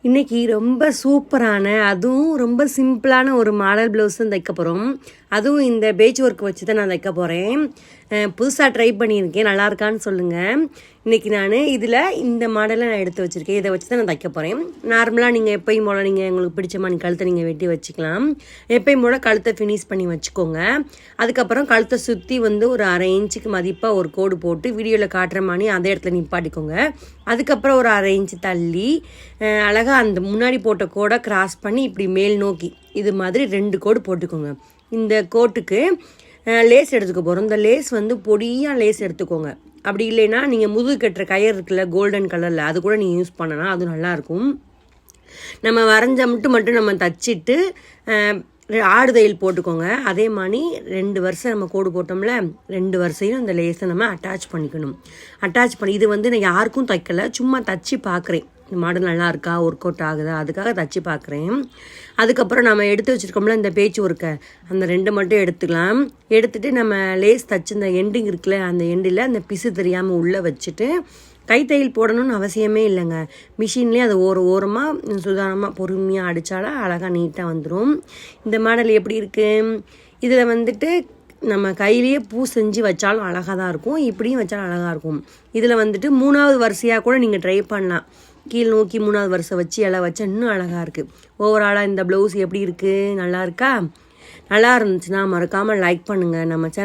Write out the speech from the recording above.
இன்றைக்கி ரொம்ப சூப்பரான அதுவும் ரொம்ப சிம்பிளான ஒரு மாடல் ப்ளவுஸ் தான் தைக்க போகிறோம். அதுவும் இந்த பேட்ச் ஒர்க் வச்சு தான் நான் தைக்க போகிறேன். புதுசாக ட்ரை பண்ணியிருக்கேன், நல்லா இருக்கான்னு சொல்லுங்கள். இன்றைக்கி நான் இதில் இந்த மாடலை நான் எடுத்து வச்சுருக்கேன். இதை வச்சு தான் நான் தைக்க போகிறேன். நார்மலாக நீங்கள் எப்பயும் போல் நீங்கள் உங்களுக்கு பிடிச்ச மாதிரி கழுத்தை நீங்கள் வெட்டி வச்சுக்கலாம். எப்பயும் போல் கழுத்தை ஃபினிஷ் பண்ணி வச்சுக்கோங்க. அதுக்கப்புறம் கழுத்தை சுற்றி ஒரு 1/2 இன்ச்சுக்கு மதிப்பாக ஒரு கோடு போட்டு வீடியோவில் காட்டுற மாதிரி அதே இடத்துல நிப்பாட்டிக்கோங்க. அதுக்கப்புறம் ஒரு 1/2 இன்ச்சு தள்ளி அழகாக அந்த முன்னாடி போட்ட கோடை கிராஸ் பண்ணி இப்படி மேல் நோக்கி இது மாதிரி 2 கோடு போட்டுக்கோங்க. இந்த கோட்டுக்கு லேஸ் எடுத்துக்க போகிறோம். இந்த லேஸ் பொடியாக லேஸ் எடுத்துக்கோங்க. அப்படி இல்லைன்னா நீங்கள் முதுகு கட்டுற கயிறு இருக்குல்ல கோல்டன் கலரில், அது கூட நீங்கள் யூஸ் பண்ணலாம், அது நல்லாயிருக்கும். நம்ம வரைஞ்ச மட்டும் நம்ம தச்சிட்டு ஆடுதையில் போட்டுக்கோங்க. அதே மாதிரி 2 வரிசை நம்ம கோடு போட்டோம்ல, 2 வரிசையும் இந்த லேஸை நம்ம அட்டாச் பண்ணிக்கணும். அட்டாச் பண்ணி இது நான் யாருக்கும் தைக்கலை, சும்மா தச்சு பார்க்குறேன். இந்த மாடல் நல்லா இருக்கா, ஒர்க் அவுட் ஆகுதா, அதுக்காக தச்சு பார்க்குறேன். அதுக்கப்புறம் நம்ம எடுத்து வச்சுருக்கோம்ல இந்த பேட்ச் ஒர்க்கை, அந்த 2 மட்டும் எடுத்துக்கலாம். எடுத்துகிட்டு நம்ம லேஸ் தச்சு இந்த எண்டிங் இருக்குல்ல, அந்த எண்டில் அந்த பிசு தெரியாமல் உள்ளே வச்சுட்டு கைத்தையில் போடணும்னு அவசியமே இல்லைங்க. மிஷின்லேயே அது ஓரமாக சுதாரணமாக பொறுமையாக அடித்தாலும் அழகாக நீட்டாக வந்துடும். இந்த மாடல் எப்படி இருக்குது, இதில் நம்ம கையிலேயே பூ செஞ்சு வச்சாலும் அழகாக தான் இருக்கும், இப்படியும் வச்சாலும் அழகாக இருக்கும். இதில் 3வது வரிசையாக கூட நீங்கள் ட்ரை பண்ணலாம். கீழ் நோக்கி 3வது வரிசை வச்சு எல்லாம் வச்சா இன்னும் அழகாக இருக்குது. ஓவராலாக இந்த ப்ளவுஸ் எப்படி இருக்குது, நல்லா இருக்கா? நல்லா இருந்துச்சுன்னா மறக்காமல் லைக் பண்ணுங்கள். நம்ம சேனல்